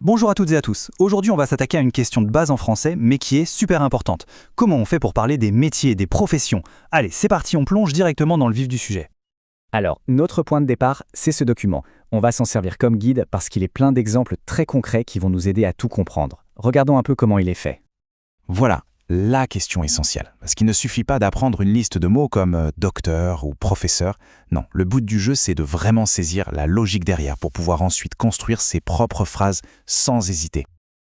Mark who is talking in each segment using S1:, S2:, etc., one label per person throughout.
S1: Bonjour à toutes et à tous. Aujourd'hui, on va s'attaquer à une question de base en français, mais qui est super importante. Comment on fait pour parler des métiers, des professions? Allez, c'est parti, on plonge directement dans le vif du sujet.
S2: Alors, notre point de départ, c'est ce document. On va s'en servir comme guide parce qu'il est plein d'exemples très concrets qui vont nous aider à tout comprendre. Regardons un peu comment il est fait.
S3: Voilà, la question essentielle. Parce qu'il ne suffit pas d'apprendre une liste de mots comme docteur ou professeur. Non, le but du jeu, c'est de vraiment saisir la logique derrière pour pouvoir ensuite construire ses propres phrases sans hésiter.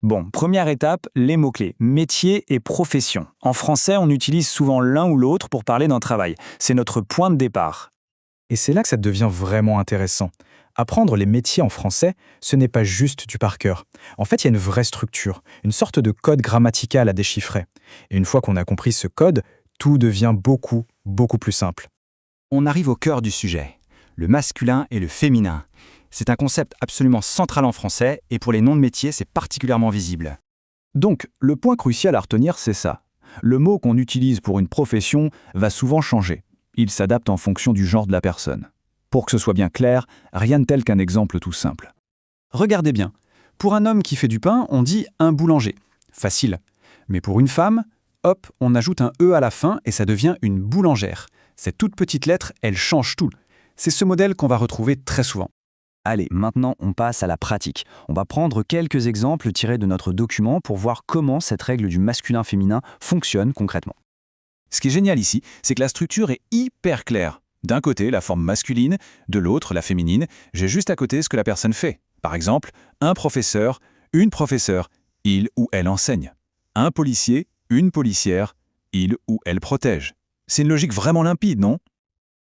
S4: Bon, première étape, les mots-clés, métier et profession. En français, on utilise souvent l'un ou l'autre pour parler d'un travail. C'est notre point de départ.
S5: Et c'est là que ça devient vraiment intéressant. Apprendre les métiers en français, ce n'est pas juste du par cœur. En fait, il y a une vraie structure, une sorte de code grammatical à déchiffrer. Et une fois qu'on a compris ce code, tout devient beaucoup plus simple.
S1: On arrive au cœur du sujet, le masculin et le féminin. C'est un concept absolument central en français, et pour les noms de métiers, c'est particulièrement visible.
S6: Donc, le point crucial à retenir, c'est ça. Le mot qu'on utilise pour une profession va souvent changer. Il s'adapte en fonction du genre de la personne. Pour que ce soit bien clair, rien de tel qu'un exemple tout simple.
S4: Regardez bien. Pour un homme qui fait du pain, on dit un boulanger. Facile. Mais pour une femme, hop, on ajoute un E à la fin et ça devient une boulangère. Cette toute petite lettre, elle change tout. C'est ce modèle qu'on va retrouver très souvent.
S6: Allez, maintenant on passe à la pratique. On va prendre quelques exemples tirés de notre document pour voir comment cette règle du masculin-féminin fonctionne concrètement.
S3: Ce qui est génial ici, c'est que la structure est hyper claire. D'un côté, la forme masculine, de l'autre, la féminine. J'ai juste à côté ce que la personne fait. Par exemple, un professeur, une professeure, il ou elle enseigne. Un policier, une policière, il ou elle protège. C'est une logique vraiment limpide, non?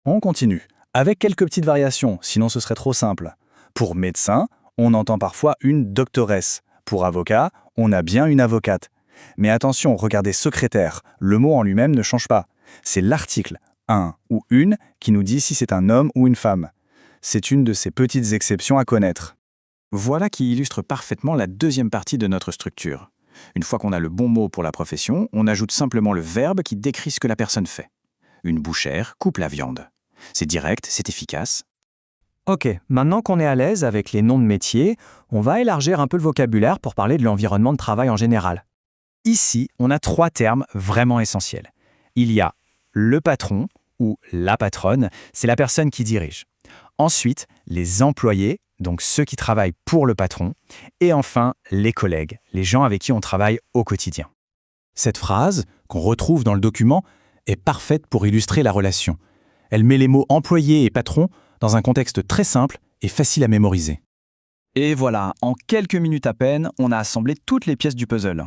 S5: On continue, avec quelques petites variations, sinon ce serait trop simple. Pour médecin, on entend parfois une doctoresse. Pour avocat, on a bien une avocate. Mais attention, regardez secrétaire, le mot en lui-même ne change pas. C'est l'article, un ou une, qui nous dit si c'est un homme ou une femme. C'est une de ces petites exceptions à connaître.
S4: Voilà qui illustre parfaitement la deuxième partie de notre structure. Une fois qu'on a le bon mot pour la profession, on ajoute simplement le verbe qui décrit ce que la personne fait. Une bouchère coupe la viande. C'est direct, c'est efficace.
S2: Ok, maintenant qu'on est à l'aise avec les noms de métiers, on va élargir un peu le vocabulaire pour parler de l'environnement de travail en général.
S1: Ici, on a 3 termes vraiment essentiels. Il y a le patron ou la patronne, c'est la personne qui dirige. Ensuite, les employés, donc ceux qui travaillent pour le patron. Et enfin, les collègues, les gens avec qui on travaille au quotidien.
S3: Cette phrase, qu'on retrouve dans le document, est parfaite pour illustrer la relation. Elle met les mots employé et patron dans un contexte très simple et facile à mémoriser.
S6: Et voilà, en quelques minutes à peine, on a assemblé toutes les pièces du puzzle.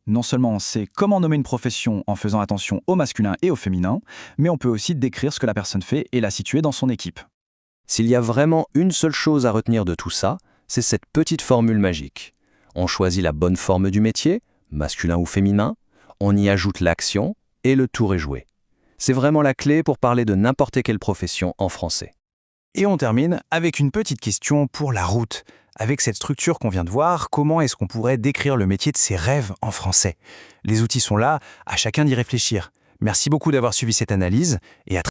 S6: Non seulement on sait comment nommer une profession en faisant attention au masculin et au féminin, mais on peut aussi décrire ce que la personne fait et la situer dans son équipe.
S7: S'il y a vraiment une seule chose à retenir de tout ça, c'est cette petite formule magique. On choisit la bonne forme du métier, masculin ou féminin, on y ajoute l'action et le tour est joué. C'est vraiment la clé pour parler de n'importe quelle profession en français.
S1: Et on termine avec une petite question pour la route. Avec cette structure qu'on vient de voir, comment est-ce qu'on pourrait décrire le métier de ses rêves en français? Les outils sont là, à chacun d'y réfléchir. Merci beaucoup d'avoir suivi cette analyse et à très